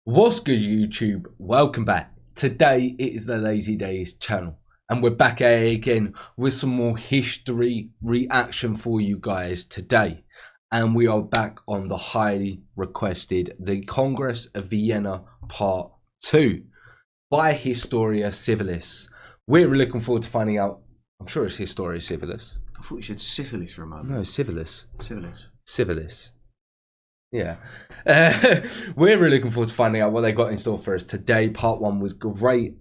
What's good, YouTube? Welcome back. Today it is the LazyDaze Channel, and we're back again with some more history reaction for you guys today. And we are back on the highly requested the Congress of Vienna Part 2 by Historia Civilis. We're looking forward to finding out. I'm sure it's Historia Civilis. I thought you said syphilis for a moment. No, Civilis. Civilis. Yeah. We're really looking forward to finding out what they got in store for us today. Part 1 was great.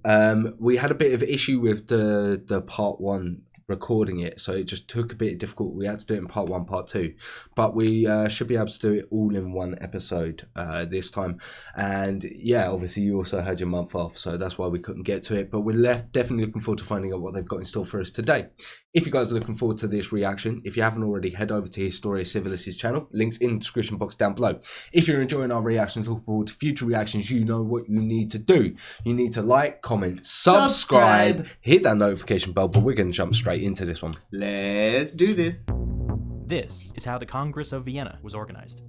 We had a bit of issue with the part 1 recording it, so it just took a bit difficult. We had to do it in part 1, part 2, but we should be able to do it all in one episode this time. And yeah, obviously you also had your month off, so that's why we couldn't get to it, but we're definitely looking forward to finding out what they've got in store for us today. If you guys are looking forward to this reaction, if you haven't already, head over to Historia Civilis' channel. Links in the description box down below. If you're enjoying our reactions, looking forward to future reactions, you know what you need to do. You need to like, comment, subscribe, hit that notification bell, but we're going to jump straight into this one. Let's do this. This is how the Congress of Vienna was organized.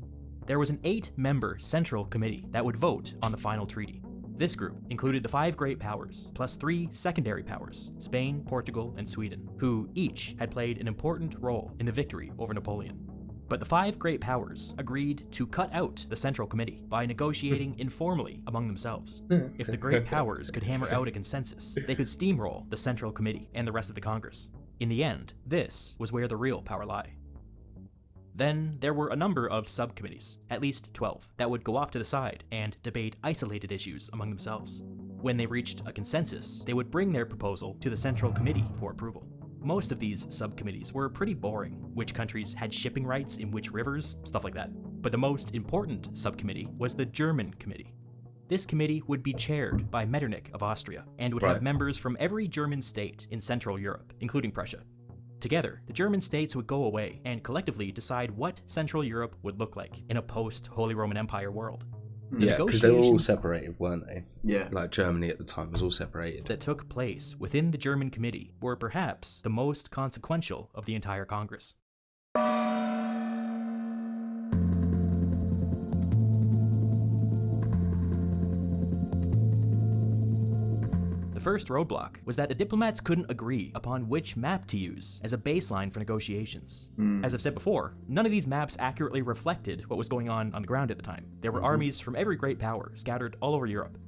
There was an 8-member central committee that would vote on the final treaty. This group included the 5 great powers, plus 3 secondary powers, Spain, Portugal, and Sweden, who each had played an important role in the victory over Napoleon. But the 5 great powers agreed to cut out the central committee by negotiating informally among themselves. If the great powers could hammer out a consensus, they could steamroll the central committee and the rest of the Congress. In the end, this was where the real power lay. Then there were a number of subcommittees, at least 12, that would go off to the side and debate isolated issues among themselves. When they reached a consensus, they would bring their proposal to the Central Committee for approval. Most of these subcommittees were pretty boring, which countries had shipping rights in which rivers, stuff like that. But the most important subcommittee was the German Committee. This committee would be chaired by Metternich of Austria, and would have members from every German state in Central Europe, including Prussia. Together, the German states would go away and collectively decide what Central Europe would look like in a post-Holy Roman Empire world. Yeah, because they were all separated, weren't they? Yeah. Like Germany at the time was all separated. That took place within the German Committee were perhaps the most consequential of the entire Congress. The first roadblock was that the diplomats couldn't agree upon which map to use as a baseline for negotiations. As I've said before, none of these maps accurately reflected what was going on the ground at the time. There were armies from every great power scattered all over Europe.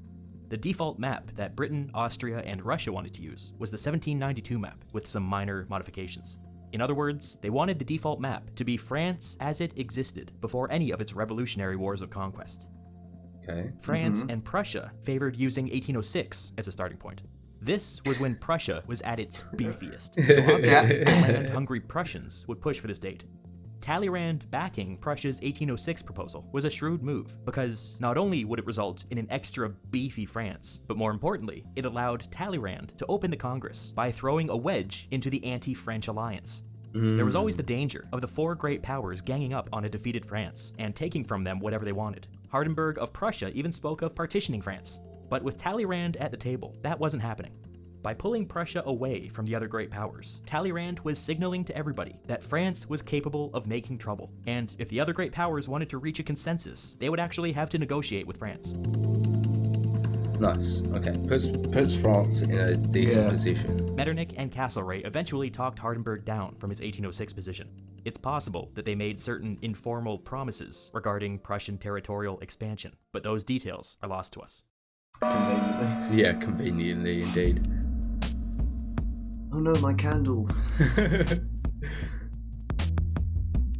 The default map that Britain, Austria, and Russia wanted to use was the 1792 map, with some minor modifications. In other words, they wanted the default map to be France as it existed before any of its revolutionary wars of conquest. Okay. France and Prussia favored using 1806 as a starting point. This was when Prussia was at its beefiest, so obviously land-hungry Prussians would push for this date. Talleyrand backing Prussia's 1806 proposal was a shrewd move, because not only would it result in an extra beefy France, but more importantly, it allowed Talleyrand to open the Congress by throwing a wedge into the anti-French alliance. There was always the danger of the 4 great powers ganging up on a defeated France and taking from them whatever they wanted. Hardenberg of Prussia even spoke of partitioning France. But with Talleyrand at the table, that wasn't happening. By pulling Prussia away from the other great powers, Talleyrand was signaling to everybody that France was capable of making trouble, and if the other great powers wanted to reach a consensus, they would actually have to negotiate with France. Nice. Okay. Puts France in a decent position. Metternich and Castlereagh eventually talked Hardenberg down from his 1806 position. It's possible that they made certain informal promises regarding Prussian territorial expansion, but those details are lost to us. Conveniently. Yeah, conveniently indeed. Oh no, my candle.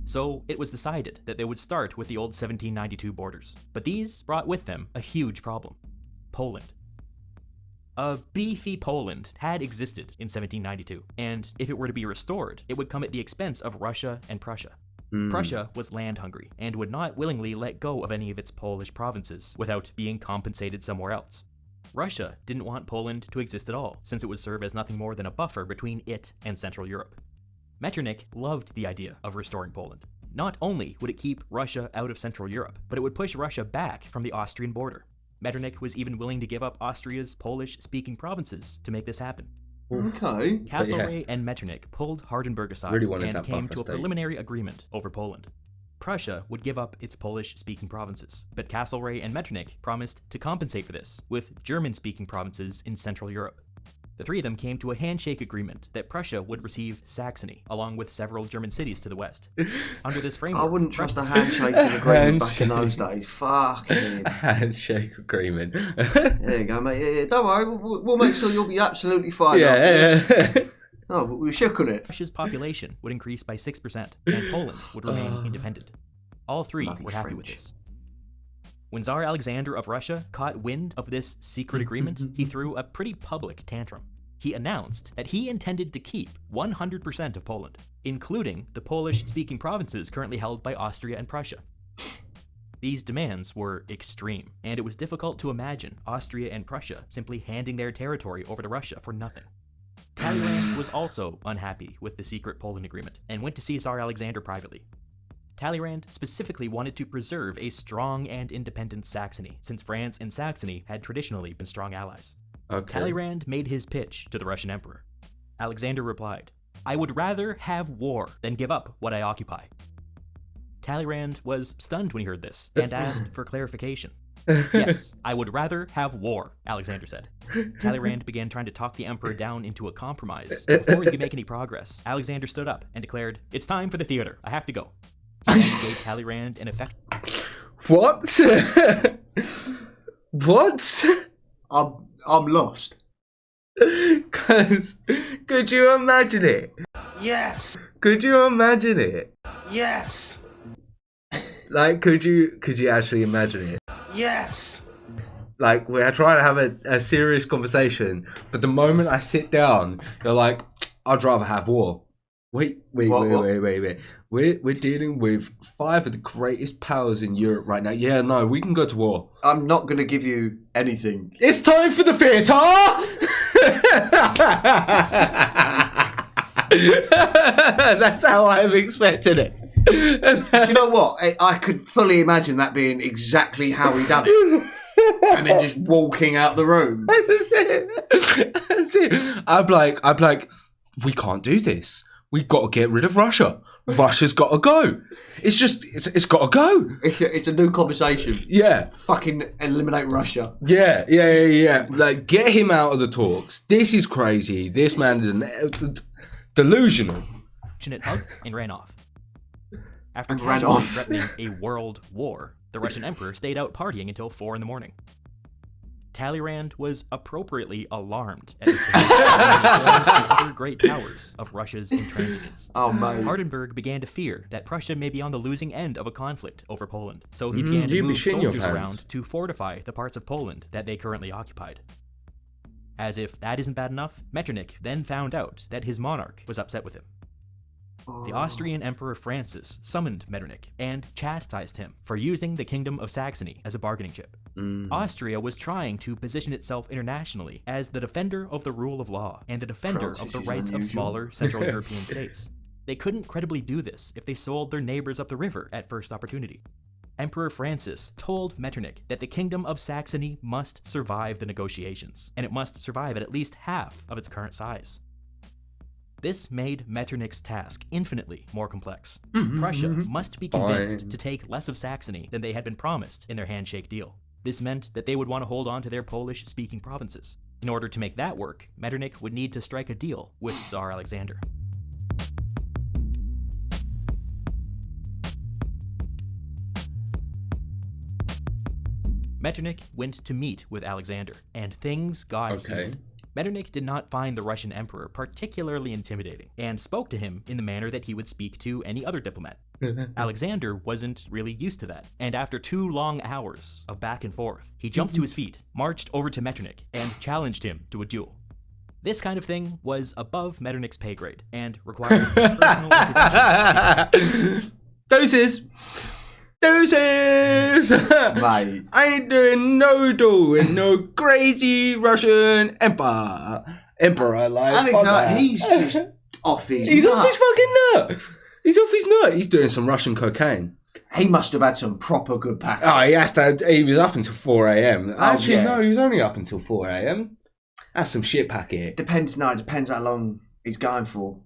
So it was decided that they would start with the old 1792 borders, but these brought with them a huge problem. Poland. A beefy Poland had existed in 1792, and if it were to be restored, it would come at the expense of Russia and Prussia. Prussia was land hungry and would not willingly let go of any of its Polish provinces without being compensated somewhere else. Russia didn't want Poland to exist at all, since it would serve as nothing more than a buffer between it and Central Europe. Metternich loved the idea of restoring Poland. Not only would it keep Russia out of Central Europe, but it would push Russia back from the Austrian border. Metternich was even willing to give up Austria's Polish-speaking provinces to make this happen. Okay. Castlereagh and Metternich pulled Hardenberg aside and came to a preliminary agreement over Poland. Prussia would give up its Polish-speaking provinces, but Castlereagh and Metternich promised to compensate for this with German-speaking provinces in Central Europe. The three of them came to a handshake agreement that Prussia would receive Saxony, along with several German cities to the west. Under this framework, I wouldn't trust a handshaking agreement back in those days. Fucking handshake agreement. There you go, mate. Yeah, don't worry. We'll make sure you'll be absolutely fine. Yeah. Oh, but we shook on it. Russia's population would increase by 6%, and Poland would remain independent. All three Bloody were happy French. with this. When Tsar Alexander of Russia caught wind of this secret agreement, he threw a pretty public tantrum. He announced that he intended to keep 100% of Poland, including the Polish-speaking provinces currently held by Austria and Prussia. These demands were extreme, and it was difficult to imagine Austria and Prussia simply handing their territory over to Russia for nothing. Talleyrand was also unhappy with the secret Poland agreement and went to see Tsar Alexander privately. Talleyrand specifically wanted to preserve a strong and independent Saxony, since France and Saxony had traditionally been strong allies. Okay. Talleyrand made his pitch to the Russian emperor. Alexander replied, "I would rather have war than give up what I occupy." Talleyrand was stunned when he heard this and asked for clarification. "Yes, I would rather have war," Alexander said. Talleyrand began trying to talk the emperor down into a compromise. Before he could make any progress, Alexander stood up and declared, "It's time for the theater. I have to go." He then gave Talleyrand an effect. What? What? I'm lost. Cause, could you imagine it? Yes. Could you imagine it? Yes. Like, could you actually imagine it? Yes. Like, we're trying to have a serious conversation, but the moment I sit down, you're like, I'd rather have war. Wait. We're dealing with 5 of the greatest powers in Europe right now. Yeah, no, we can go to war. I'm not going to give you anything. It's time for the theatre! That's how I'm expecting it. Do you know what? I could fully imagine that being exactly how he done it. And then just walking out the room. That's it. I'm like, we can't do this. We got to get rid of Russia. Russia's got to go. It's got to go. It's a new conversation. Yeah. Fucking eliminate Russia. Yeah. Like, get him out of the talks. This is crazy. This man is delusional. Hug and ran off. After And ran casually off. threatening a world war, the Russian emperor stayed out partying until 4 a.m. Talleyrand was appropriately alarmed at this behavior and informed the other great powers of Russia's intransigence. Oh, mate. Hardenberg began to fear that Prussia may be on the losing end of a conflict over Poland, so he began to you'd be move shitting your soldiers pants. around to fortify the parts of Poland that they currently occupied. As if that isn't bad enough, Metternich then found out that his monarch was upset with him. The Austrian Emperor Francis summoned Metternich and chastised him for using the Kingdom of Saxony as a bargaining chip. Austria was trying to position itself internationally as the defender of the rule of law and the defender Francis of the is rights of unusual. smaller Central European states. They couldn't credibly do this if they sold their neighbors up the river at first opportunity. Emperor Francis told Metternich that the Kingdom of Saxony must survive the negotiations, and it must survive at least half of its current size. This made Metternich's task infinitely more complex. Prussia must be convinced to take less of Saxony than they had been promised in their handshake deal. This meant that they would want to hold on to their Polish-speaking provinces. In order to make that work, Metternich would need to strike a deal with Tsar Alexander. Metternich went to meet with Alexander, and things got heated. Metternich did not find the Russian emperor particularly intimidating, and spoke to him in the manner that he would speak to any other diplomat. Alexander wasn't really used to that, and after 2 long hours of back and forth, he jumped to his feet, marched over to Metternich, and challenged him to a duel. This kind of thing was above Metternich's pay grade, and required personal intervention. Deuces! Mate. I ain't doing no duel with no crazy Russian emperor. Like, Alexander, he's just off his He's nut. off his fucking nut. He's off his nut. He's doing some Russian cocaine. He must have had some proper good package. Oh, he was up until 4 a.m. Actually, yeah. no, he was only up until 4 a.m. That's some shit packet. Depends how long he's going for.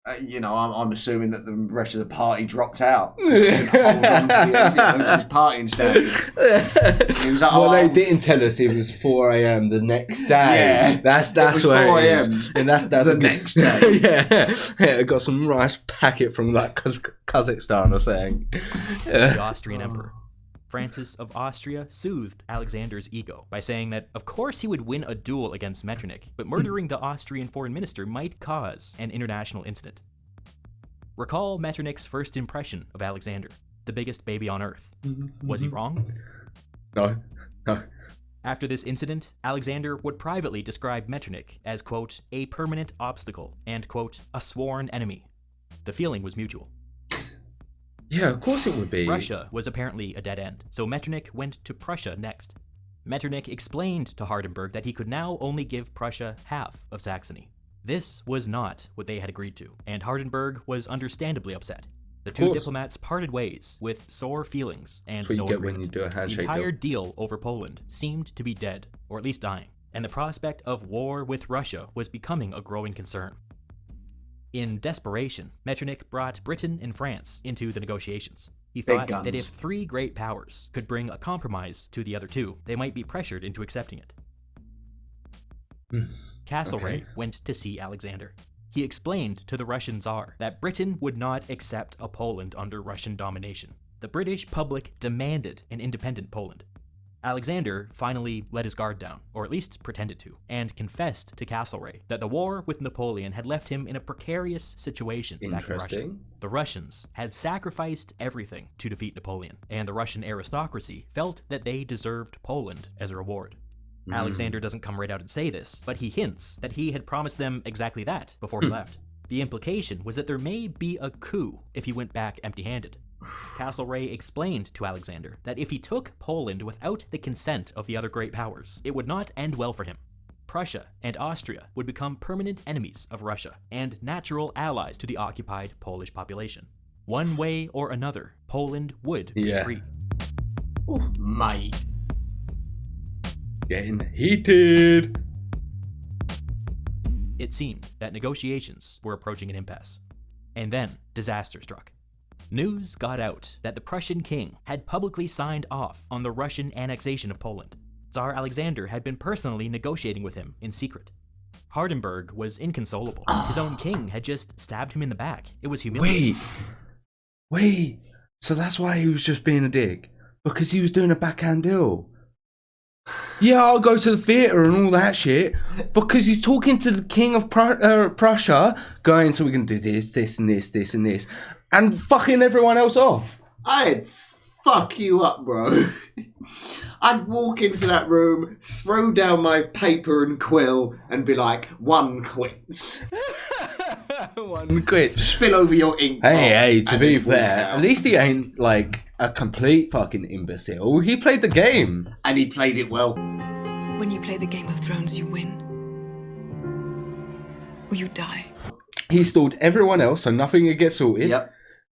I'm assuming that the rest of the party dropped out. He couldn't hold on to his partying standards. He was like, they didn't tell us it was 4 a.m. the next day. Yeah, that's it was where 4 it a.m. is. And that's the next day. yeah, I got some rice packet from like Kazakhstan or something. The Austrian Emperor Francis of Austria soothed Alexander's ego by saying that of course he would win a duel against Metternich, but murdering the Austrian foreign minister might cause an international incident. Recall Metternich's first impression of Alexander, the biggest baby on earth. Was he wrong? No. After this incident, Alexander would privately describe Metternich as, quote, a permanent obstacle and, quote, a sworn enemy. The feeling was mutual. Yeah, of course it would be. Russia was apparently a dead end, so Metternich went to Prussia next. Metternich explained to Hardenberg that he could now only give Prussia half of Saxony. This was not what they had agreed to, and Hardenberg was understandably upset. The two diplomats parted ways with sore feelings and no agreement. The entire deal over Poland seemed to be dead, or at least dying, and the prospect of war with Russia was becoming a growing concern. In desperation, Metternich brought Britain and France into the negotiations. He thought that if three great powers could bring a compromise to the other two, they might be pressured into accepting it. Castlereagh went to see Alexander. He explained to the Russian Tsar that Britain would not accept a Poland under Russian domination. The British public demanded an independent Poland. Alexander finally let his guard down, or at least pretended to, and confessed to Castlereagh that the war with Napoleon had left him in a precarious situation back in Russia. The Russians had sacrificed everything to defeat Napoleon, and the Russian aristocracy felt that they deserved Poland as a reward. Alexander doesn't come right out and say this, but he hints that he had promised them exactly that before he left. The implication was that there may be a coup if he went back empty-handed. Castlereagh explained to Alexander that if he took Poland without the consent of the other great powers, it would not end well for him. Prussia and Austria would become permanent enemies of Russia and natural allies to the occupied Polish population. One way or another, Poland would be free. Oh, mate. Getting heated. It seemed that negotiations were approaching an impasse. And then disaster struck. News got out that the Prussian king had publicly signed off on the Russian annexation of Poland. Tsar Alexander had been personally negotiating with him in secret. Hardenberg was inconsolable. His own king had just stabbed him in the back. It was humiliating. Wait. So that's why he was just being a dick? Because he was doing a backhand deal? Yeah, I'll go to the theatre and all that shit. Because he's talking to the king of Prussia, going, so we can do this, and this, and this. And fucking everyone else off. I'd fuck you up, bro. I'd walk into that room, throw down my paper and quill, and be like, one quits. One quits. Spill over your ink. Hey, to be fair, at least he ain't like a complete fucking imbecile. He played the game. And he played it well. When you play the Game of Thrones, you win. Or you die. He stalled everyone else so nothing would get sorted. Yep.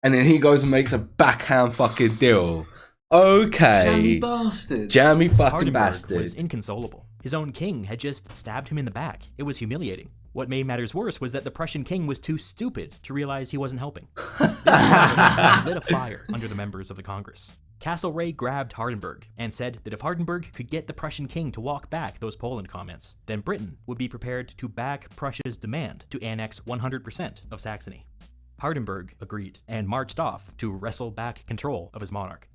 And then he goes and makes a backhand fucking deal. Okay. Jammy bastard. Jammy fucking Hardenberg bastard. was inconsolable. His own king had just stabbed him in the back. It was humiliating. What made matters worse was that the Prussian king was too stupid to realize he wasn't helping. This lit a fire under the members of the Congress. Castlereagh grabbed Hardenberg and said that if Hardenberg could get the Prussian king to walk back those Poland comments, then Britain would be prepared to back Prussia's demand to annex 100% of Saxony. Hardenberg agreed and marched off to wrestle back control of his monarch.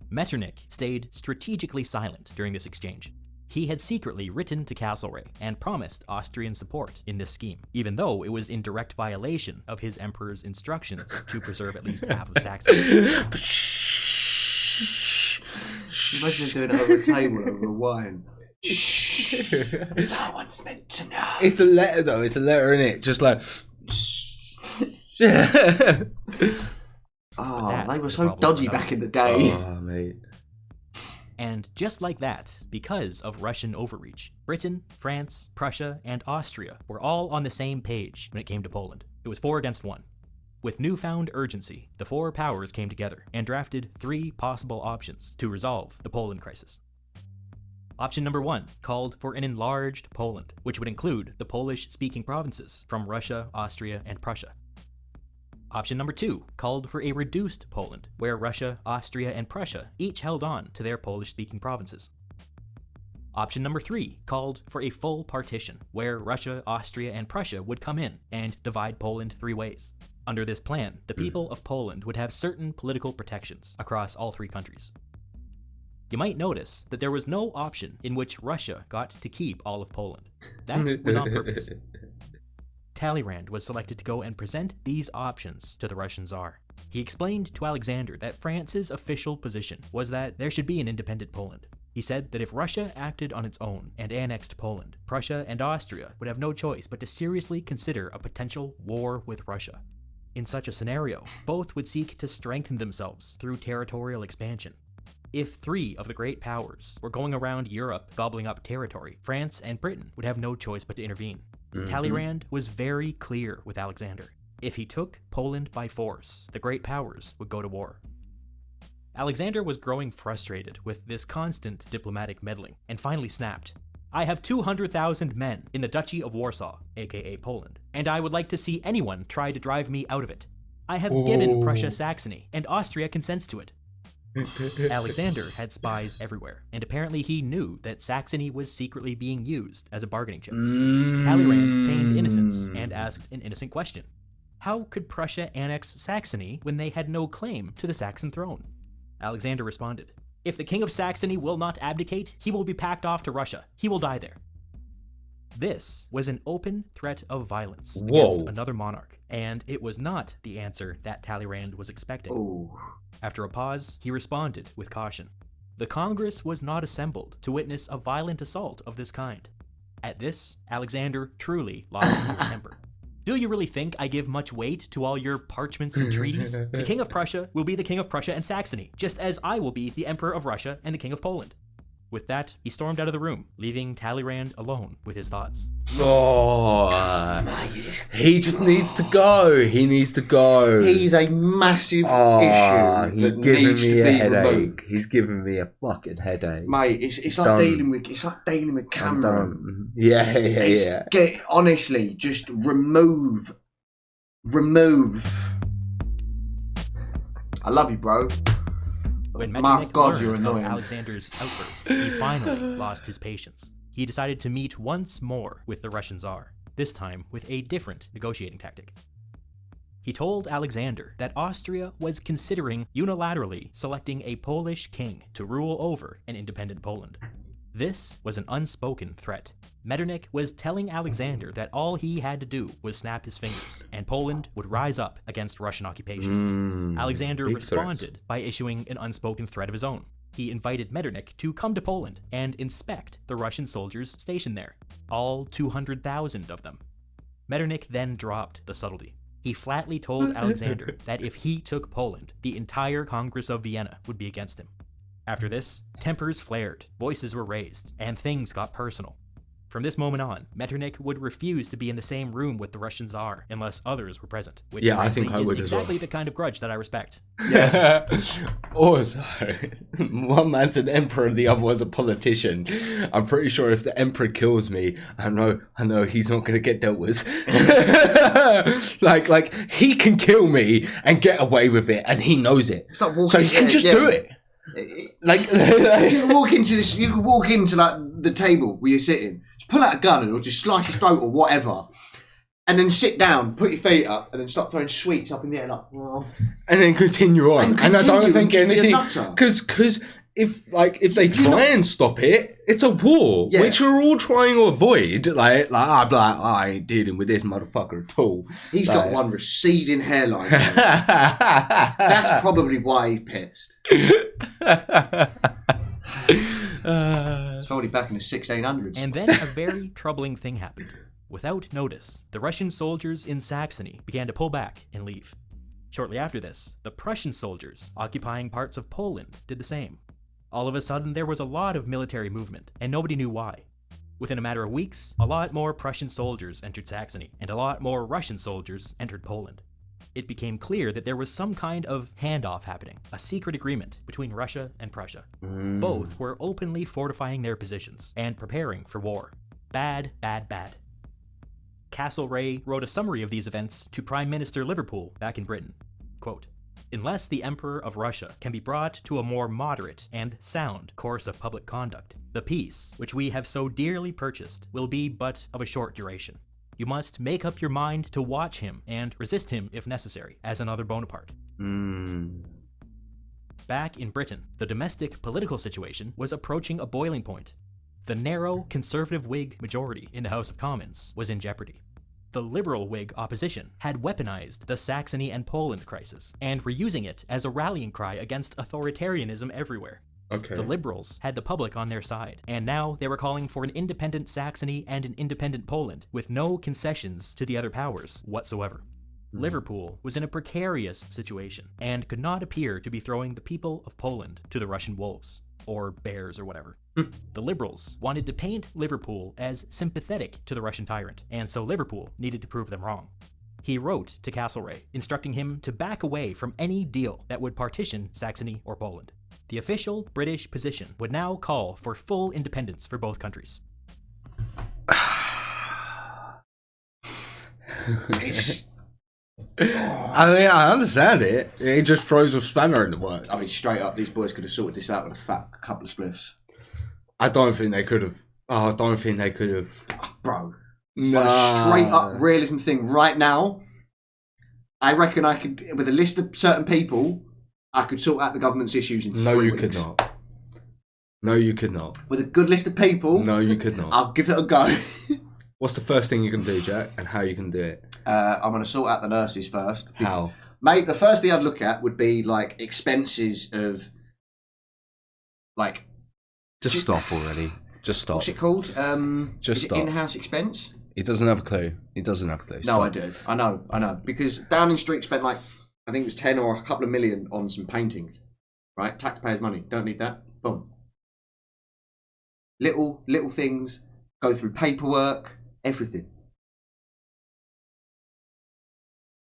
Metternich stayed strategically silent during this exchange. He had secretly written to Castlereagh and promised Austrian support in this scheme, even though it was in direct violation of his emperor's instructions to preserve at least half of Saxony. Imagine doing it over a table over wine. No one's meant to know. It's a letter though. It's a letter, innit? Just like... Oh, they were so dodgy back in the day. Oh, mate. And just like that, because of Russian overreach, Britain, France, Prussia, and Austria were all on the same page when it came to Poland. It was 4 against 1. With newfound urgency, the 4 powers came together and drafted 3 possible options to resolve the Poland crisis. Option number 1 called for an enlarged Poland, which would include the Polish-speaking provinces from Russia, Austria, and Prussia. Option number 2 called for a reduced Poland, where Russia, Austria, and Prussia each held on to their Polish-speaking provinces. Option number 3 called for a full partition, where Russia, Austria, and Prussia would come in and divide Poland 3 ways. Under this plan, the people of Poland would have certain political protections across all 3 countries. You might notice that there was no option in which Russia got to keep all of Poland. That was on purpose. Talleyrand was selected to go and present these options to the Russian Tsar. He explained to Alexander that France's official position was that there should be an independent Poland. He said that if Russia acted on its own and annexed Poland, Prussia and Austria would have no choice but to seriously consider a potential war with Russia. In such a scenario, both would seek to strengthen themselves through territorial expansion. If 3 of the great powers were going around Europe gobbling up territory, France and Britain would have no choice but to intervene. Talleyrand was very clear with Alexander. If he took Poland by force, the great powers would go to war. Alexander was growing frustrated with this constant diplomatic meddling, and finally snapped. I have 200,000 men in the Duchy of Warsaw, aka Poland, and I would like to see anyone try to drive me out of it. I have given Prussia Saxony, and Austria consents to it. Alexander had spies everywhere, and apparently he knew that Saxony was secretly being used as a bargaining chip. Talleyrand feigned innocence and asked an innocent question. How could Prussia annex Saxony when they had no claim to the Saxon throne? Alexander responded, if the King of Saxony will not abdicate, he will be packed off to Russia. He will die there. This was an open threat of violence against another monarch, and it was not the answer that Talleyrand was expecting. After a pause, he responded with caution. The Congress was not assembled to witness a violent assault of this kind. At this, Alexander truly lost his temper. Do you really think I give much weight to all your parchments and treaties? The King of Prussia will be the King of Prussia and Saxony, just as I will be the Emperor of Russia and the King of Poland. With that, he stormed out of the room, leaving Talleyrand alone with his thoughts. He just needs to go. He needs to go. He's a massive issue He's that giving needs me to a be headache. removed. He's giving me a fucking headache. Mate, it's like dealing with Cameron. Yeah. Honestly, just remove. I love you, bro. When My Metternich God, learned you're of annoying. Alexander's outburst, he finally lost his patience. He decided to meet once more with the Russian Tsar, this time with a different negotiating tactic. He told Alexander that Austria was considering unilaterally selecting a Polish king to rule over an independent Poland. This was an unspoken threat. Metternich was telling Alexander that all he had to do was snap his fingers, and Poland would rise up against Russian occupation. Alexander responded by issuing an unspoken threat of his own. He invited Metternich to come to Poland and inspect the Russian soldiers stationed there, all 200,000 of them. Metternich then dropped the subtlety. He flatly told Alexander that if he took Poland, the entire Congress of Vienna would be against him. After this, tempers flared, voices were raised, and things got personal. From this moment on, Metternich would refuse to be in the same room with the Russian Tsar unless others were present, which I think I is would as well. exactly the kind of grudge that I respect. Yeah. Also, one man's an emperor, the other was a politician. I'm pretty sure if the emperor kills me, I know he's not going to get dealt with. like he can kill me and get away with it, and he knows it. So he can just do it. Like you can walk into this. You can walk into like the table where you're sitting. Just pull out a gun or just slice your throat or whatever, and then sit down, put your feet up, and then start throwing sweets up in the air like. Well, and then continue on. And I don't think anything because if they try and stop it, it's a war, which we're all trying to avoid. I ain't dealing with this motherfucker at all. He's got one receding hairline. That's probably why he's pissed. It's probably back in the 1600s. And then a very troubling thing happened. Without notice, the Russian soldiers in Saxony began to pull back and leave. Shortly after this, the Prussian soldiers occupying parts of Poland did the same. All of a sudden, there was a lot of military movement, and nobody knew why. Within a matter of weeks, a lot more Prussian soldiers entered Saxony, and a lot more Russian soldiers entered Poland. it became clear that there was some kind of handoff happening, a secret agreement between Russia and Prussia. Both were openly fortifying their positions and preparing for war. Bad, bad, bad. Castlereagh wrote a summary of these events to Prime Minister Liverpool back in Britain. Quote, "Unless the Emperor of Russia can be brought to a more moderate and sound course of public conduct, the peace, which we have so dearly purchased, will be but of a short duration. You must make up your mind to watch him and resist him if necessary, as another Bonaparte." Back in Britain, the domestic political situation was approaching a boiling point. The narrow conservative Whig majority in the House of Commons was in jeopardy. The liberal Whig opposition had weaponized the Saxony and Poland crisis and were using it as a rallying cry against authoritarianism everywhere. Okay. The liberals had the public on their side, and now they were calling for an independent Saxony and an independent Poland with no concessions to the other powers whatsoever. Liverpool was in a precarious situation and could not appear to be throwing the people of Poland to the Russian wolves, or bears or whatever. The liberals wanted to paint Liverpool as sympathetic to the Russian tyrant, and so Liverpool needed to prove them wrong. He wrote to Castlereagh, instructing him to back away from any deal that would partition Saxony or Poland. The official British position would now call for full independence for both countries. It's, I mean, I understand it. It just throws a spanner in the works. I mean, straight up, these boys could have sorted this out with a fat couple of spliffs. I don't think they could have. Oh, I don't think they could have. Bro. No. On a straight up realism thing right now, I reckon I could, with a list of certain people, I could sort out the government's issues in 3 No, you weeks. could not. No, you could not. With a good list of people, No, you could not. I'll give it a go. What's the first thing you can do, Jack, and how you can do it? I'm going to sort out the nurses first. How? Mate, the first thing I'd look at would be like expenses of, like, Just stop already. Just stop. what's it called? Just is it stop. in-house expense? He doesn't have a clue. He doesn't have a clue. No, Stop. I do. I know. Because Downing Street spent like, I think it was 10 or a couple of million on some paintings. Right? Taxpayers' money. Don't need that. Boom. Little things, go through paperwork, everything.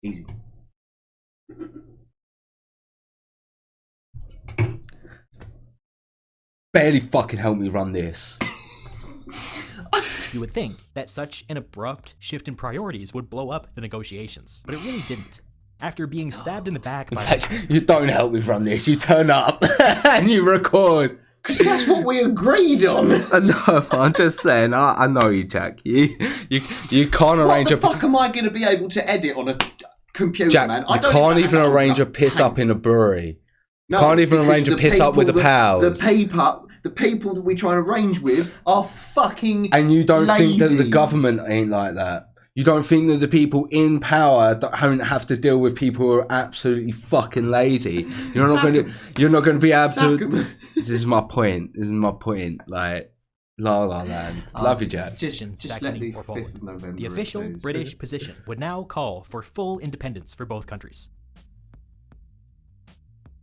Easy. Barely fucking help me run this. You would think that such an abrupt shift in priorities would blow up the negotiations, but it really didn't. After being stabbed in the back In by... fact, you don't help me run this. You turn up and you record. Because that's what we agreed on. No, I'm just saying. I know you, Jack. You can't What arrange the a fuck am I going to be able to edit on a computer, Jack. man? You can't even arrange a piss up in a brewery. No, Can't even because arrange a the piss up with the people pals. The people that we try and arrange with are fucking And you don't think that the lazy. government ain't like that. You don't think that the people in power don't have to deal with people who are absolutely fucking lazy. You're not going to be able to. This is my point. Like, La La Land. Love you, Jack. Just Saxony let the or 5th Poland. of November, The official please. British position would now call for full independence for both countries.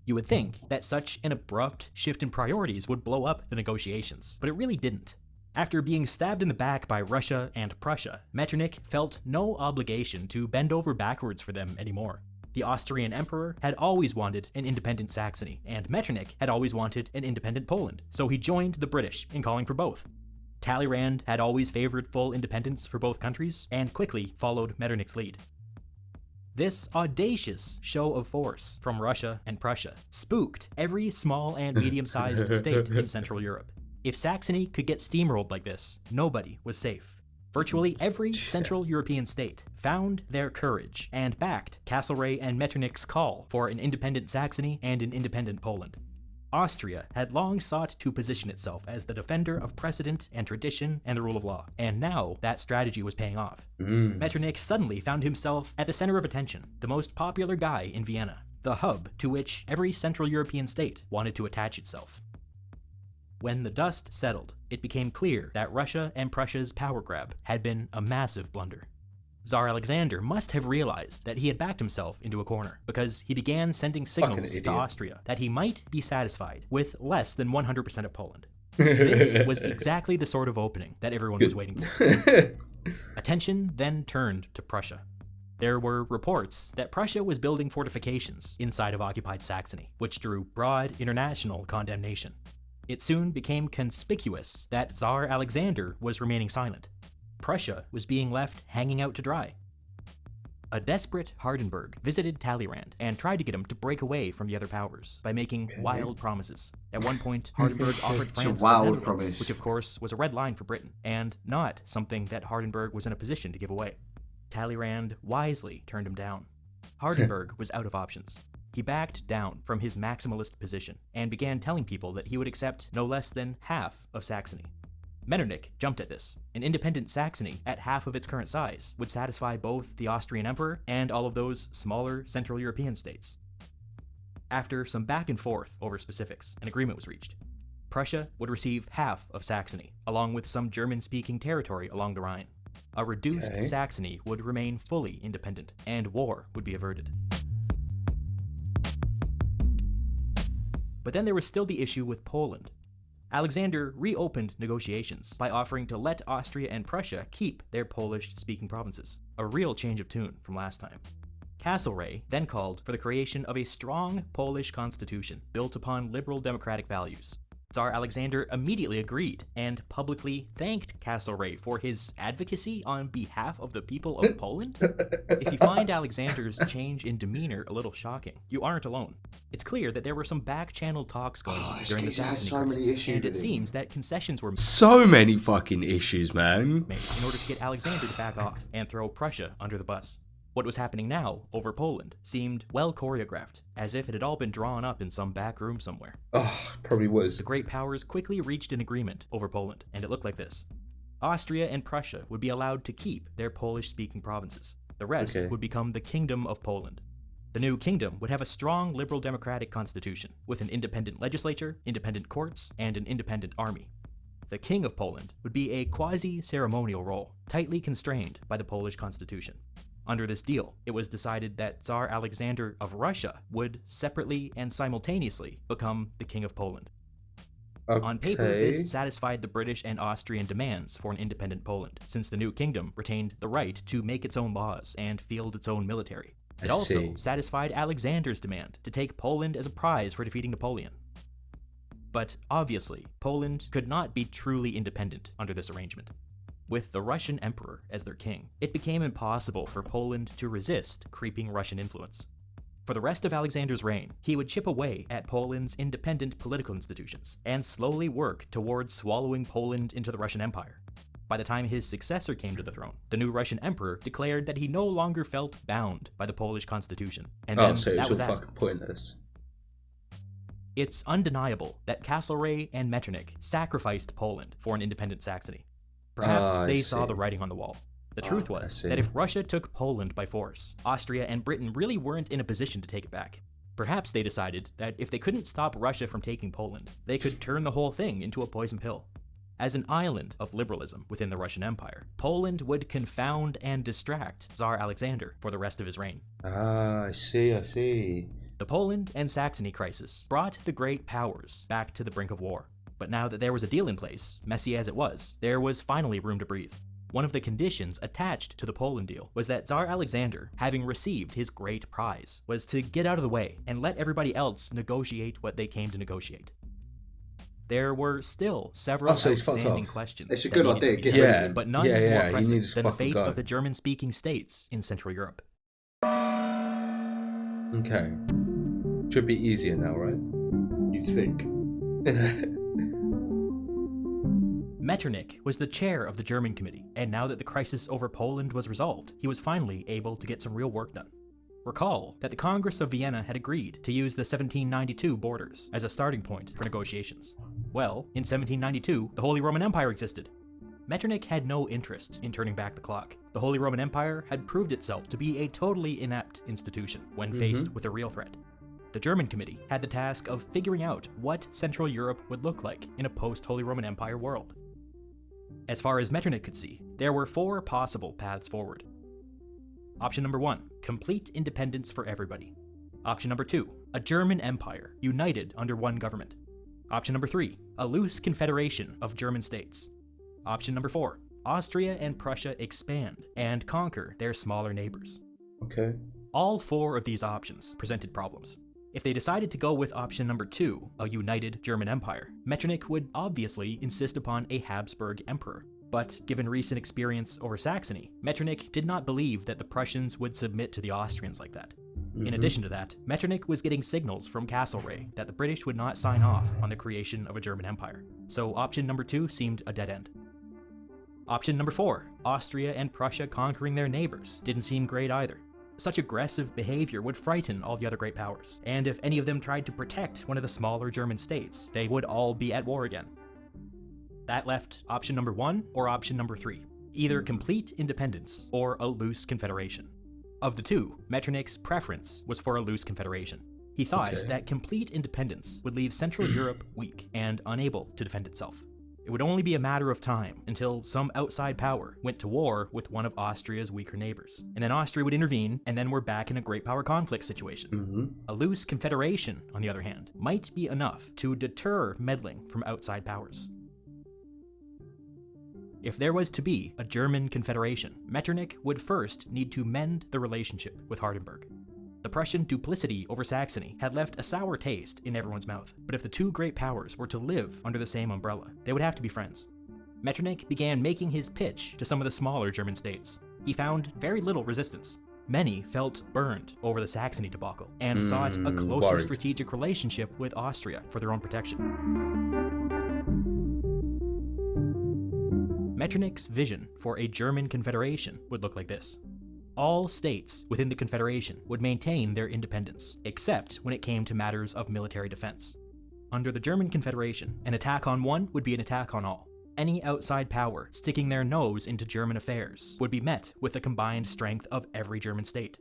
You would think that such an abrupt shift in priorities would blow up the negotiations, but it really didn't. After being stabbed in the back by Russia and Prussia, Metternich felt no obligation to bend over backwards for them anymore. The Austrian emperor had always wanted an independent Saxony, and Metternich had always wanted an independent Poland, so he joined the British in calling for both. Talleyrand had always favored full independence for both countries, and quickly followed Metternich's lead. This audacious show of force from Russia and Prussia spooked every small and medium-sized state in Central Europe. If Saxony could get steamrolled like this, nobody was safe. Virtually every Central European state found their courage and backed Castlereagh and Metternich's call for an independent Saxony and an independent Poland. Austria had long sought to position itself as the defender of precedent and tradition and the rule of law, and now that strategy was paying off. Metternich suddenly found himself at the center of attention, the most popular guy in Vienna, the hub to which every Central European state wanted to attach itself. When the dust settled, it became clear that Russia and Prussia's power grab had been a massive blunder. Tsar Alexander must have realized that he had backed himself into a corner, because he began sending signals to Austria that he might be satisfied with less than 100% of Poland. This was exactly the sort of opening that everyone was waiting for. Attention then turned to Prussia. There were reports that Prussia was building fortifications inside of occupied Saxony, which drew broad international condemnation. It soon became conspicuous that Tsar Alexander was remaining silent. Prussia was being left hanging out to dry. A desperate Hardenberg visited Talleyrand and tried to get him to break away from the other powers by making wild promises. At one point, Hardenberg offered France the wild Netherlands, promise. which of course was a red line for Britain, and not something that Hardenberg was in a position to give away. Talleyrand wisely turned him down. Hardenberg was out of options. He backed down from his maximalist position and began telling people that he would accept no less than half of Saxony. Metternich jumped at this. An independent Saxony at half of its current size would satisfy both the Austrian Emperor and all of those smaller Central European states. After some back and forth over specifics, an agreement was reached. Prussia would receive half of Saxony, along with some German-speaking territory along the Rhine. A reduced Saxony would remain fully independent, and war would be averted. But then there was still the issue with Poland. Alexander reopened negotiations by offering to let Austria and Prussia keep their Polish-speaking provinces, a real change of tune from last time. Castlereagh then called for the creation of a strong Polish constitution built upon liberal democratic values. Tsar Alexander immediately agreed and publicly thanked Castlereagh for his advocacy on behalf of the people of Poland. If you find Alexander's change in demeanor a little shocking, you aren't alone. It's clear that there were some back-channel talks going on during the Saxony crisis, and it seems that concessions were So many fucking issues, man. made in order to get Alexander to back off and throw Prussia under the bus. What was happening now over Poland seemed well choreographed, as if it had all been drawn up in some back room somewhere. Oh, probably was. The great powers quickly reached an agreement over Poland, and it looked like this. Austria and Prussia would be allowed to keep their Polish-speaking provinces. The rest would become the Kingdom of Poland. The new kingdom would have a strong liberal democratic constitution, with an independent legislature, independent courts, and an independent army. The King of Poland would be a quasi-ceremonial role, tightly constrained by the Polish constitution. Under this deal, it was decided that Tsar Alexander of Russia would separately and simultaneously become the King of Poland. On paper, this satisfied the British and Austrian demands for an independent Poland, since the new kingdom retained the right to make its own laws and field its own military. It also satisfied Alexander's demand to take Poland as a prize for defeating Napoleon. But obviously, Poland could not be truly independent under this arrangement. With the Russian emperor as their king, it became impossible for Poland to resist creeping Russian influence. For the rest of Alexander's reign, he would chip away at Poland's independent political institutions and slowly work towards swallowing Poland into the Russian Empire. By the time his successor came to the throne, the new Russian emperor declared that he no longer felt bound by the Polish constitution, and then so that was that. fucking pointless. It's undeniable that Castlereagh and Metternich sacrificed Poland for an independent Saxony. Perhaps they saw the writing on the wall. The truth was that if Russia took Poland by force, Austria and Britain really weren't in a position to take it back. Perhaps they decided that if they couldn't stop Russia from taking Poland, they could turn the whole thing into a poison pill. As an island of liberalism within the Russian Empire, Poland would confound and distract Tsar Alexander for the rest of his reign. I see. The Poland and Saxony crisis brought the great powers back to the brink of war. But now that there was a deal in place, messy as it was, there was finally room to breathe. One of the conditions attached to the Poland deal was that Tsar Alexander, having received his great prize, was to get out of the way and let everybody else negotiate what they came to negotiate. There were still several outstanding questions. It's a good idea, but none more pressing than the fate of the German-speaking states in Central Europe. Okay. Should be easier now, right? You'd think. Metternich was the chair of the German committee, and now that the crisis over Poland was resolved, he was finally able to get some real work done. Recall that the Congress of Vienna had agreed to use the 1792 borders as a starting point for negotiations. Well, in 1792, the Holy Roman Empire existed. Metternich had no interest in turning back the clock. The Holy Roman Empire had proved itself to be a totally inept institution when faced with a real threat. The German committee had the task of figuring out what Central Europe would look like in a post-Holy Roman Empire world. As far as Metternich could see, there were 4 possible paths forward. Option number 1, complete independence for everybody. Option number 2, a German empire united under one government. Option number 3, a loose confederation of German states. Option number 4, Austria and Prussia expand and conquer their smaller neighbors. Okay. All 4 of these options presented problems. If they decided to go with option number 2, a united German Empire, Metternich would obviously insist upon a Habsburg emperor. But given recent experience over Saxony, Metternich did not believe that the Prussians would submit to the Austrians like that. In addition to that, Metternich was getting signals from Castlereagh that the British would not sign off on the creation of a German empire. So option number 2 seemed a dead end. Option number 4, Austria and Prussia conquering their neighbors, didn't seem great either. Such aggressive behavior would frighten all the other great powers, and if any of them tried to protect one of the smaller German states, they would all be at war again. That left option number 1 or option number 3, either complete independence or a loose confederation. Of the two, Metternich's preference was for a loose confederation. He thought that complete independence would leave Central Europe weak and unable to defend itself. It would only be a matter of time until some outside power went to war with one of Austria's weaker neighbors. And then Austria would intervene, and then we're back in a great power conflict situation. A loose confederation, on the other hand, might be enough to deter meddling from outside powers. If there was to be a German confederation, Metternich would first need to mend the relationship with Hardenberg. The Prussian duplicity over Saxony had left a sour taste in everyone's mouth, but if the two great powers were to live under the same umbrella, they would have to be friends. Metternich began making his pitch to some of the smaller German states. He found very little resistance. Many felt burned over the Saxony debacle and sought a closer strategic relationship with Austria for their own protection. Metternich's vision for a German confederation would look like this. All states within the confederation would maintain their independence, except when it came to matters of military defense. Under the German confederation, an attack on one would be an attack on all. Any outside power sticking their nose into German affairs would be met with the combined strength of every German state.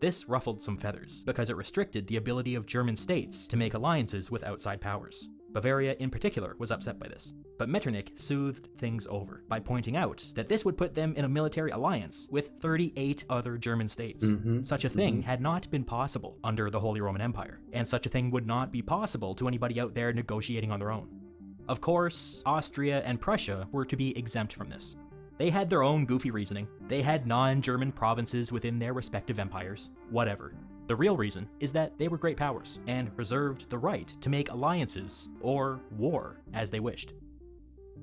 This ruffled some feathers, because it restricted the ability of German states to make alliances with outside powers. Bavaria in particular was upset by this, but Metternich soothed things over by pointing out that this would put them in a military alliance with 38 other German states. Such a thing had not been possible under the Holy Roman Empire, and such a thing would not be possible to anybody out there negotiating on their own. Of course, Austria and Prussia were to be exempt from this. They had their own goofy reasoning. They had non-German provinces within their respective empires. Whatever. The real reason is that they were great powers and reserved the right to make alliances or war as they wished.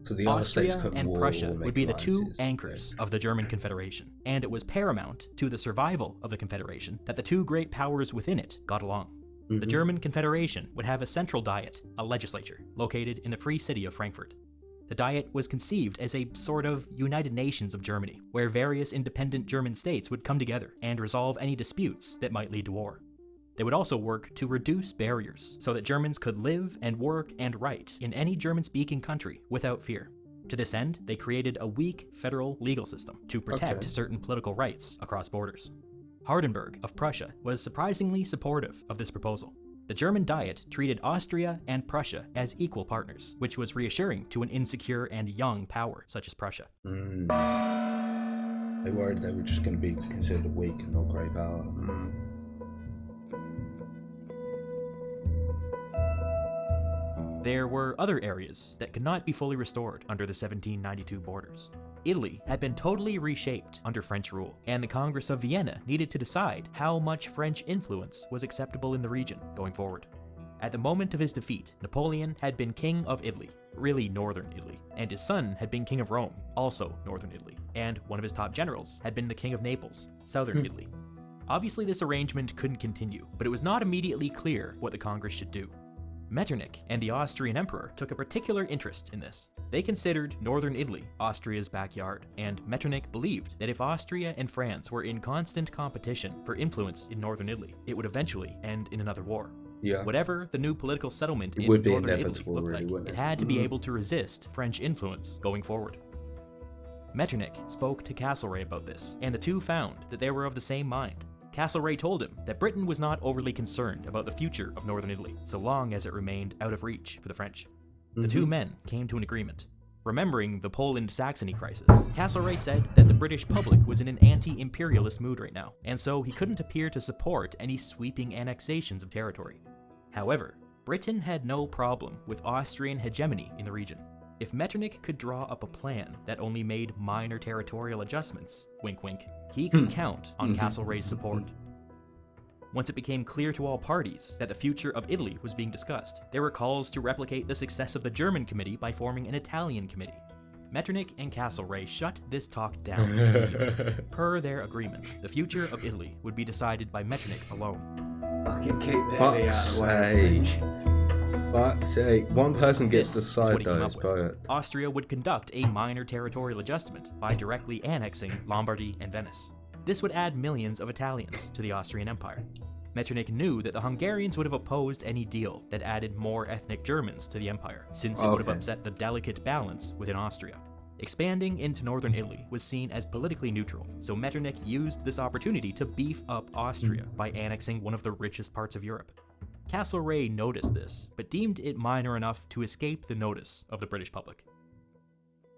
So the Austria and Prussia would be the two anchors of the German Confederation, and it was paramount to the survival of the Confederation that the two great powers within it got along. The German Confederation would have a central diet, a legislature, located in the Free City of Frankfurt. The Diet was conceived as a sort of United Nations of Germany, where various independent German states would come together and resolve any disputes that might lead to war. They would also work to reduce barriers so that Germans could live and work and write in any German-speaking country without fear. To this end, they created a weak federal legal system to protect certain political rights across borders. Hardenberg of Prussia was surprisingly supportive of this proposal. The German Diet treated Austria and Prussia as equal partners, which was reassuring to an insecure and young power such as Prussia. They worried they were just going to be considered a weak and not great power. There were other areas that could not be fully restored under the 1792 borders. Italy had been totally reshaped under French rule, and the Congress of Vienna needed to decide how much French influence was acceptable in the region going forward. At the moment of his defeat, Napoleon had been king of Italy, really northern Italy, and his son had been king of Rome, also northern Italy, and one of his top generals had been the king of Naples, southern Italy. Obviously this arrangement couldn't continue, but it was not immediately clear what the Congress should do. Metternich and the Austrian emperor took a particular interest in this. They considered northern Italy Austria's backyard, and Metternich believed that if Austria and France were in constant competition for influence in northern Italy, it would eventually end in another war. Whatever the new political settlement in northern Italy looked like, it had to be able to resist French influence going forward. Metternich spoke to Castlereagh about this, and the two found that they were of the same mind. Castlereagh told him that Britain was not overly concerned about the future of northern Italy, so long as it remained out of reach for the French. The two men came to an agreement. Remembering the Poland-Saxony crisis, Castlereagh said that the British public was in an anti-imperialist mood right now, and so he couldn't appear to support any sweeping annexations of territory. However, Britain had no problem with Austrian hegemony in the region. If Metternich could draw up a plan that only made minor territorial adjustments, wink wink, he could count on Castlereagh's support. Once it became clear to all parties that the future of Italy was being discussed, there were calls to replicate the success of the German committee by forming an Italian committee. Metternich and Castlereagh shut this talk down immediately. Per their agreement, the future of Italy would be decided by Metternich alone. Fucking keep the Italy out of the way. Fuck's sake. One person gets This to is what decide he came those, up with. but Austria would conduct a minor territorial adjustment by directly annexing Lombardy and Venice. This would add millions of Italians to the Austrian Empire. Metternich knew that the Hungarians would have opposed any deal that added more ethnic Germans to the empire, since it would have upset the delicate balance within Austria. Expanding into northern Italy was seen as politically neutral, so Metternich used this opportunity to beef up Austria by annexing one of the richest parts of Europe. Castlereagh noticed this, but deemed it minor enough to escape the notice of the British public.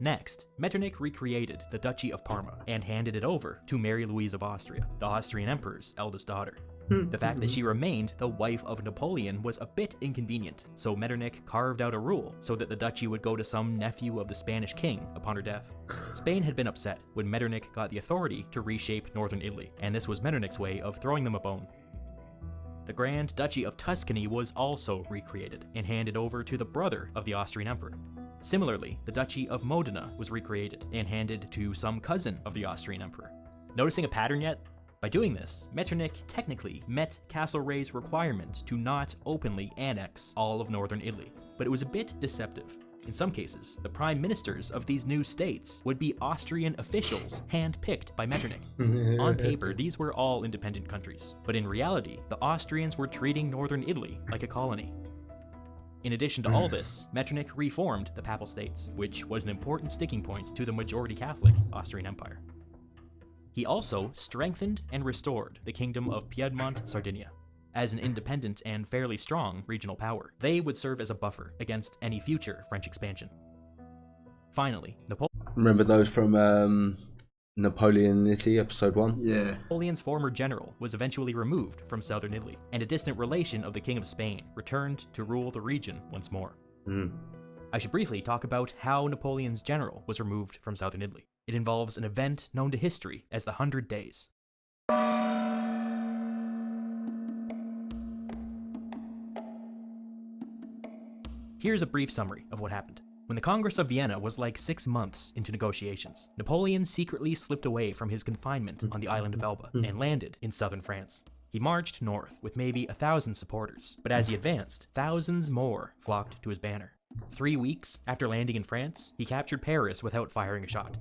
Next, Metternich recreated the Duchy of Parma and handed it over to Mary Louise of Austria, the Austrian emperor's eldest daughter. The fact that she remained the wife of Napoleon was a bit inconvenient, so Metternich carved out a rule so that the duchy would go to some nephew of the Spanish king upon her death. Spain had been upset when Metternich got the authority to reshape northern Italy, and this was Metternich's way of throwing them a bone. The Grand Duchy of Tuscany was also recreated and handed over to the brother of the Austrian emperor. Similarly, the Duchy of Modena was recreated and handed to some cousin of the Austrian emperor. Noticing a pattern yet? By doing this, Metternich technically met Castlereagh's requirement to not openly annex all of northern Italy, but it was a bit deceptive. In some cases, the prime ministers of these new states would be Austrian officials hand-picked by Metternich. On paper, these were all independent countries, but in reality, the Austrians were treating northern Italy like a colony. In addition to all this, Metternich reformed the Papal States, which was an important sticking point to the majority Catholic Austrian Empire. He also strengthened and restored the Kingdom of Piedmont-Sardinia. As an independent and fairly strong regional power, they would serve as a buffer against any future French expansion. Finally, remember those from Napoleonity, episode 1? Yeah. Napoleon's former general was eventually removed from southern Italy, and a distant relation of the King of Spain returned to rule the region once more. I should briefly talk about how Napoleon's general was removed from southern Italy. It involves an event known to history as the 100 Days. Here's a brief summary of what happened. When the Congress of Vienna was like 6 months into negotiations, Napoleon secretly slipped away from his confinement on the island of Elba and landed in southern France. He marched north with maybe 1,000 supporters, but as he advanced, thousands more flocked to his banner. 3 weeks after landing in France, he captured Paris without firing a shot.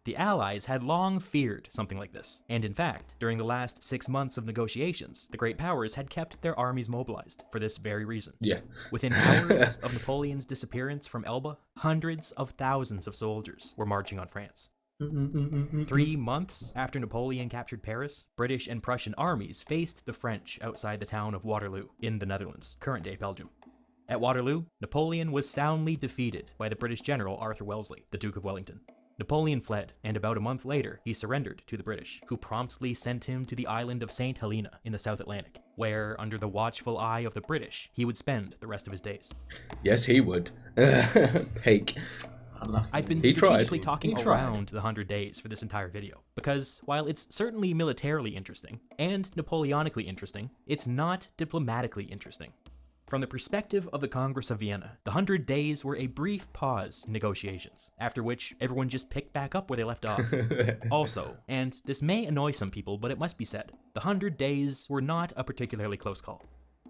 The Allies had long feared something like this, and in fact, during the last 6 months of negotiations, the great powers had kept their armies mobilized for this very reason. Yeah. Within hours of Napoleon's disappearance from Elba, hundreds of thousands of soldiers were marching on France. 3 months after Napoleon captured Paris, British and Prussian armies faced the French outside the town of Waterloo, in the Netherlands, current-day Belgium. At Waterloo, Napoleon was soundly defeated by the British general Arthur Wellesley, the Duke of Wellington. Napoleon fled, and about a month later, he surrendered to the British, who promptly sent him to the island of St. Helena in the South Atlantic, where, under the watchful eye of the British, he would spend the rest of his days. Yes, he would. Hake. I've been strategically talking around the 100 Days for this entire video, because while it's certainly militarily interesting, and Napoleonically interesting, it's not diplomatically interesting. From the perspective of the Congress of Vienna, the 100 Days were a brief pause in negotiations, after which everyone just picked back up where they left off. Also, and this may annoy some people, but it must be said, the 100 Days were not a particularly close call.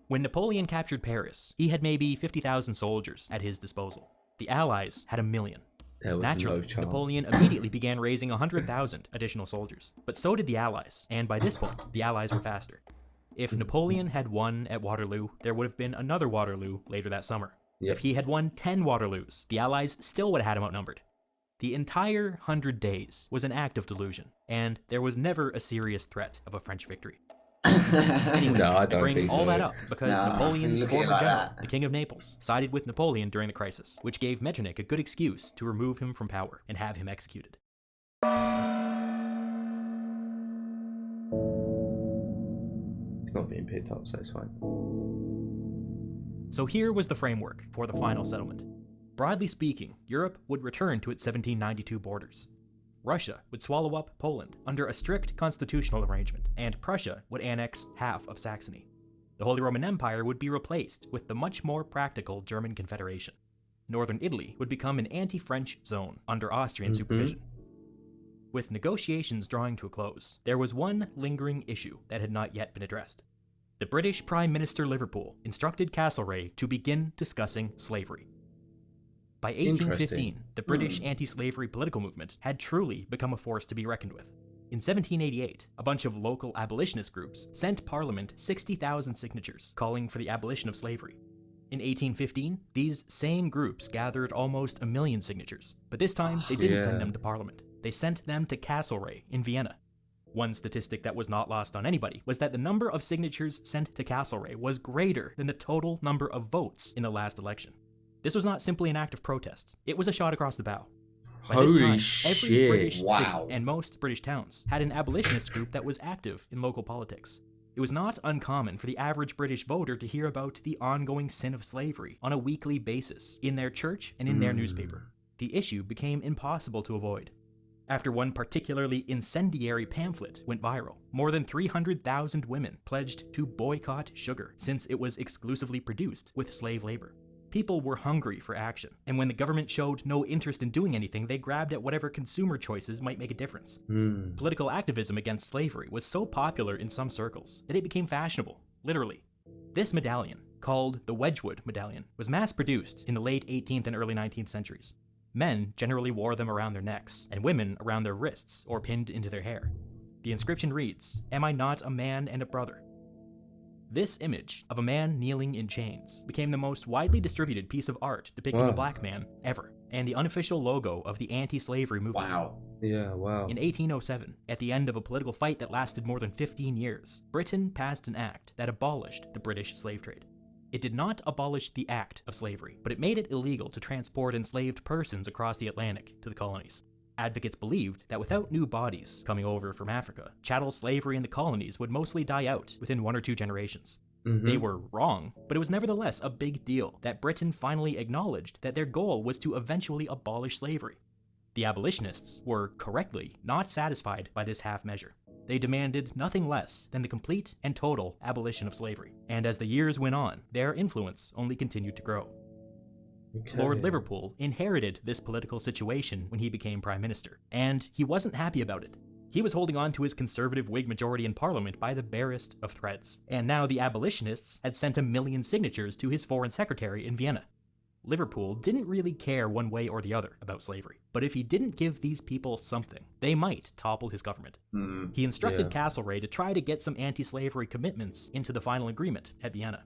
When Napoleon captured Paris, he had maybe 50,000 soldiers at his disposal. The Allies had 1 million. Naturally, Napoleon immediately began raising 100,000 additional soldiers, but so did the Allies, and by this point, the Allies were faster. If Napoleon had won at Waterloo, there would have been another Waterloo later that summer. Yep. If he had won 10 Waterloos, the Allies still would have had him outnumbered. The entire 100 Days was an act of delusion, and there was never a serious threat of a French victory. Anyways, no, I I don't bring think all so. that up because Napoleon's former general, the King of Naples, sided with Napoleon during the crisis, which gave Metternich a good excuse to remove him from power and have him executed. Not being picked up, so it's fine. So here was the framework for the final settlement. Broadly speaking, Europe would return to its 1792 borders. Russia would swallow up Poland under a strict constitutional arrangement, and Prussia would annex half of Saxony. The Holy Roman Empire would be replaced with the much more practical German Confederation. Northern Italy would become an anti-French zone under Austrian supervision. With negotiations drawing to a close, there was one lingering issue that had not yet been addressed. The British Prime Minister Liverpool instructed Castlereagh to begin discussing slavery. By 1815, the British anti-slavery political movement had truly become a force to be reckoned with. In 1788, a bunch of local abolitionist groups sent Parliament 60,000 signatures calling for the abolition of slavery. In 1815, these same groups gathered almost 1 million signatures, but this time they didn't send them to Parliament. They sent them to Castlereagh in Vienna. One statistic that was not lost on anybody was that the number of signatures sent to Castlereagh was greater than the total number of votes in the last election. This was not simply an act of protest, it was a shot across the bow. By this time, every British city and most British towns had an abolitionist group that was active in local politics. It was not uncommon for the average British voter to hear about the ongoing sin of slavery on a weekly basis in their church and in their newspaper. The issue became impossible to avoid. After one particularly incendiary pamphlet went viral, more than 300,000 women pledged to boycott sugar since it was exclusively produced with slave labor. People were hungry for action, and when the government showed no interest in doing anything, they grabbed at whatever consumer choices might make a difference. Political activism against slavery was so popular in some circles that it became fashionable, literally. This medallion, called the Wedgwood Medallion, was mass-produced in the late 18th and early 19th centuries. Men generally wore them around their necks, and women around their wrists or pinned into their hair. The inscription reads, "Am I not a man and a brother?" This image of a man kneeling in chains became the most widely distributed piece of art depicting a black man ever, and the unofficial logo of the anti-slavery movement. In 1807, at the end of a political fight that lasted more than 15 years, Britain passed an act that abolished the British slave trade. It did not abolish the act of slavery, but it made it illegal to transport enslaved persons across the Atlantic to the colonies. Advocates believed that without new bodies coming over from Africa, chattel slavery in the colonies would mostly die out within 1 or 2 generations. They were wrong, but it was nevertheless a big deal that Britain finally acknowledged that their goal was to eventually abolish slavery. The abolitionists were, correctly, not satisfied by this half measure. They demanded nothing less than the complete and total abolition of slavery, and as the years went on, their influence only continued to grow. Lord Liverpool inherited this political situation when he became Prime Minister, and he wasn't happy about it. He was holding on to his conservative Whig majority in Parliament by the barest of threads, and now the abolitionists had sent 1 million signatures to his Foreign Secretary in Vienna. Liverpool didn't really care one way or the other about slavery, but if he didn't give these people something, they might topple his government. He instructed Castlereagh to try to get some anti-slavery commitments into the final agreement at Vienna.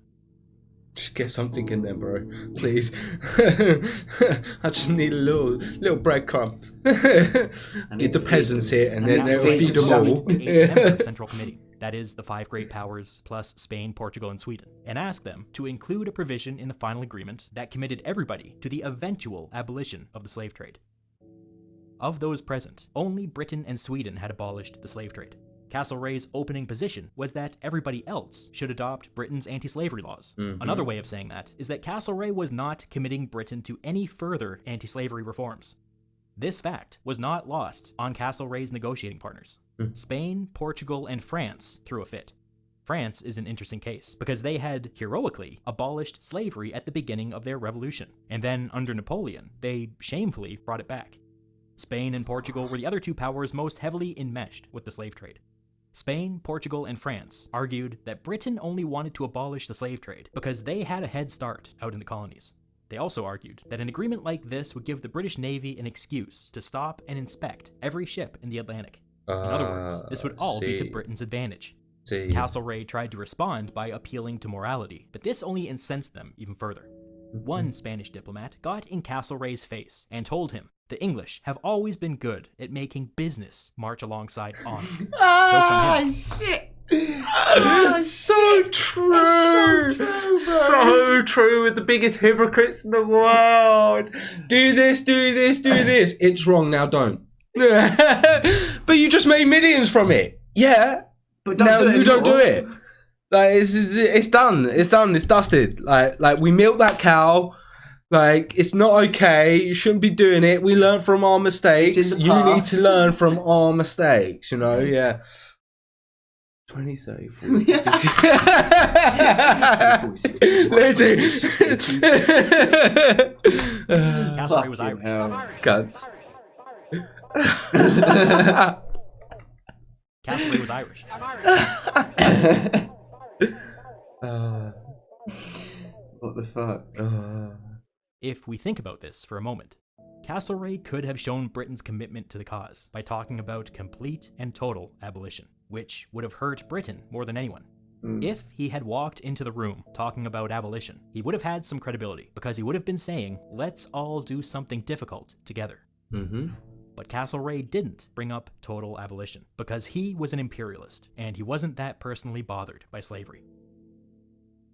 Just get something in there, bro. Please. I just need a little breadcrumb. Need the peasants here, and then they'll feed them all. A member Central Committee, that is, the 5 great powers plus Spain, Portugal, and Sweden, and asked them to include a provision in the final agreement that committed everybody to the eventual abolition of the slave trade. Of those present, only Britain and Sweden had abolished the slave trade. Castlereagh's opening position was that everybody else should adopt Britain's anti-slavery laws. Another way of saying that is that Castlereagh was not committing Britain to any further anti-slavery reforms. This fact was not lost on Castlereagh's negotiating partners. Spain, Portugal, and France threw a fit. France is an interesting case, because they had heroically abolished slavery at the beginning of their revolution, and then under Napoleon, they shamefully brought it back. Spain and Portugal were the other 2 powers most heavily enmeshed with the slave trade. Spain, Portugal, and France argued that Britain only wanted to abolish the slave trade because they had a head start out in the colonies. They also argued that an agreement like this would give the British Navy an excuse to stop and inspect every ship in the Atlantic. In other words, this would all be to Britain's advantage. Castlereagh tried to respond by appealing to morality, but this only incensed them even further. One Spanish diplomat got in Castlereagh's face and told him, "The English have always been good at making business march alongside honor." Jokes on him. Shit! So true! So true, with the biggest hypocrites in the world. Do this, do this, do this. It's wrong, now don't. But you just made millions from it. Yeah. But now you don't do it. Like it's done. It's done. It's dusted. Like we milked that cow. Like, it's not okay. You shouldn't be doing it. We learn from our mistakes. It's in the You need past. to learn from our mistakes, you know? Yeah. 20, 30, 40. Literally. Castlereagh was Irish. Guns. Castlereagh was Irish. What the fuck? If we think about this for a moment, Castlereagh could have shown Britain's commitment to the cause by talking about complete and total abolition, which would have hurt Britain more than anyone. If he had walked into the room talking about abolition, he would have had some credibility, because he would have been saying, let's all do something difficult together. But Castlereagh didn't bring up total abolition, because he was an imperialist, and he wasn't that personally bothered by slavery.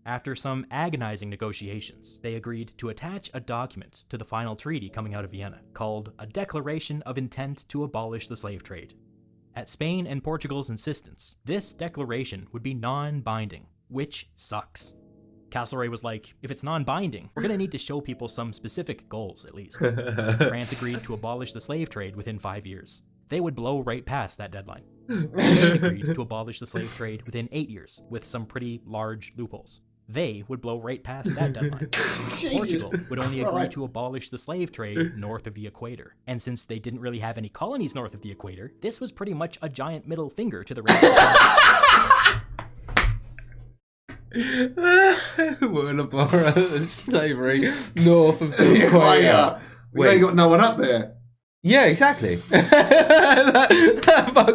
After some agonizing negotiations, they agreed to attach a document to the final treaty coming out of Vienna, called a Declaration of Intent to Abolish the Slave Trade. At Spain and Portugal's insistence, this declaration would be non-binding, which sucks. Castlereagh was like, if it's non-binding, we're gonna need to show people some specific goals, at least. France agreed to abolish the slave trade within 5 years. They would blow right past that deadline. Spain agreed to abolish the slave trade within 8 years, with some pretty large loopholes. They would blow right past that deadline. Portugal would only agree to abolish the slave trade north of the equator. And since they didn't really have any colonies north of the equator, this was pretty much a giant middle finger to the rest of the We're gonna borrow slavery north of the equator. We ain't got no one up there. Yeah, exactly. Fuck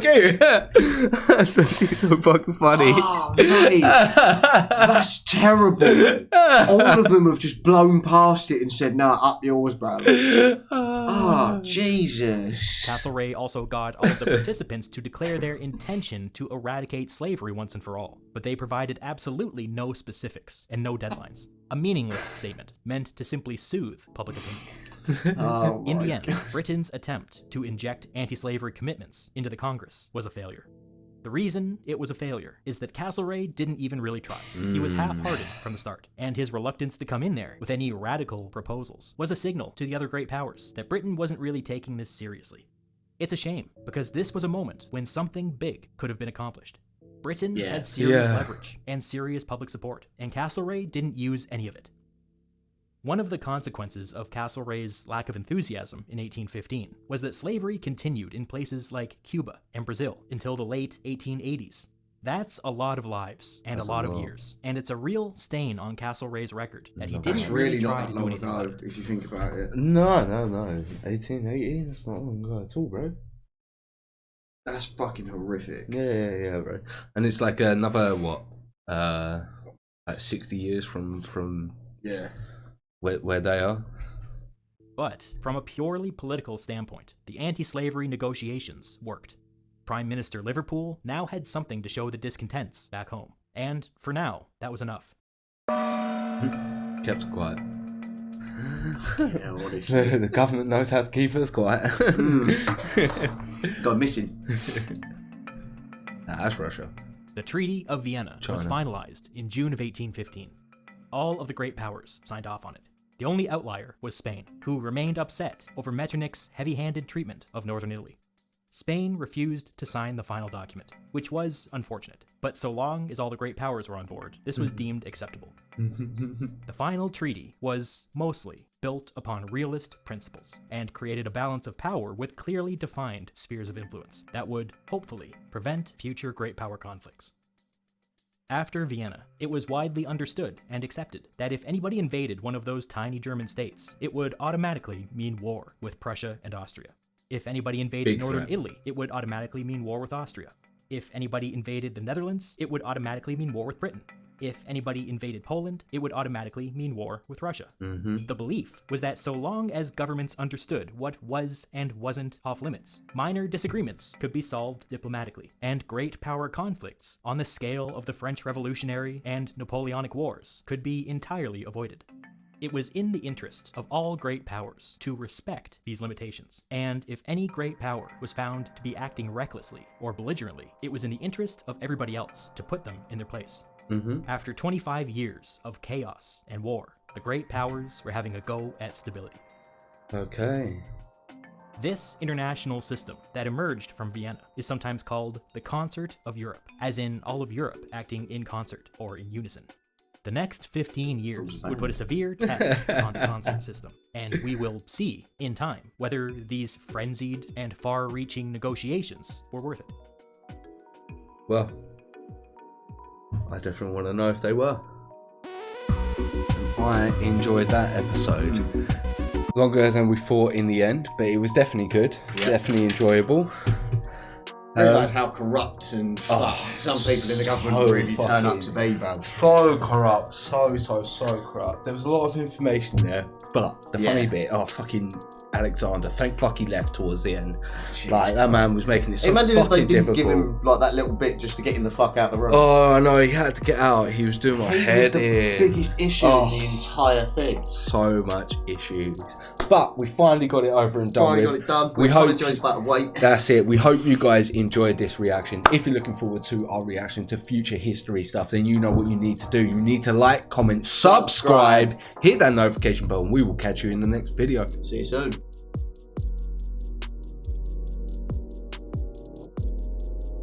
you. That's actually so fucking funny. Oh, mate. That's terrible. All of them have just blown past it and said, nah, up yours, bro. Oh, Jesus. Castlereagh also got all of the participants to declare their intention to eradicate slavery once and for all, but they provided absolutely no specifics and no deadlines. A meaningless statement meant to simply soothe public opinion. Oh, In the my end, God. Britain's attempt to inject anti-slavery commitments into the Congress was a failure. The reason it was a failure is that Castlereagh didn't even really try. He was half-hearted from the start, and his reluctance to come in there with any radical proposals was a signal to the other great powers that Britain wasn't really taking this seriously. It's a shame, because this was a moment when something big could have been accomplished. Britain had serious leverage and serious public support, and Castlereagh didn't use any of it. One of the consequences of Castlereagh's lack of enthusiasm in 1815 was that slavery continued in places like Cuba and Brazil until the late 1880s. That's a lot of lives and a lot of years, and it's a real stain on Castlereagh's record that he didn't really try to do anything about it. If you think about it. No. 1880? That's not long ago at all, bro. That's fucking horrific. Yeah, bro. And it's like another, what? Like 60 years from Yeah. where they are. But from a purely political standpoint, the anti-slavery negotiations worked. Prime Minister Liverpool now had something to show the discontents back home. And for now, that was enough. Kept quiet. Yeah, honestly. The government knows how to keep us quiet. Gone missing. That's Russia. The Treaty of Vienna was China. finalized in June of 1815. All of the great powers signed off on it. The only outlier was Spain, who remained upset over Metternich's heavy-handed treatment of northern Italy. Spain refused to sign the final document, which was unfortunate. But so long as all the great powers were on board, this was deemed acceptable. The final treaty was mostly built upon realist principles and created a balance of power with clearly defined spheres of influence that would, hopefully, prevent future great power conflicts. After Vienna, it was widely understood and accepted that if anybody invaded one of those tiny German states, it would automatically mean war with Prussia and Austria. If anybody invaded northern Italy, it would automatically mean war with Austria. If anybody invaded the Netherlands, it would automatically mean war with Britain. If anybody invaded Poland, it would automatically mean war with Russia. The belief was that so long as governments understood what was and wasn't off limits, minor disagreements could be solved diplomatically, and great power conflicts on the scale of the French Revolutionary and Napoleonic Wars could be entirely avoided. It was in the interest of all great powers to respect these limitations, and if any great power was found to be acting recklessly or belligerently, it was in the interest of everybody else to put them in their place. After 25 years of chaos and war, the great powers were having a go at stability. Okay. This international system that emerged from Vienna is sometimes called the Concert of Europe, as in all of Europe acting in concert or in unison. The next 15 years would put a severe test on the concert system, and we will see, in time, whether these frenzied and far-reaching negotiations were worth it. Well, I definitely want to know if they were. And I enjoyed that episode. Longer than we thought in the end, but it was definitely good. Definitely enjoyable. Realise how corrupt and fucked some people in the government really turn up to be, bro. So corrupt, so corrupt. There was a lot of information there, but the funny bit, fucking Alexander, thank fuck he left towards the end. Jeez, like, that man was making it so imagine if they fucking didn't difficult. give him like that little bit just to get him the fuck out of the room. Oh, I know, he had to get out. He was doing my head was the in. biggest issue in the entire thing. So much issues. But we finally got it over and done Finally with. got it done. We We hope- apologise about the wait. That's it. We hope you guys enjoyed this reaction. If you're looking forward to our reaction to future history stuff, then you know what you need to do. You need to like, comment, subscribe, hit that notification bell, and we will catch you in the next video. See you soon.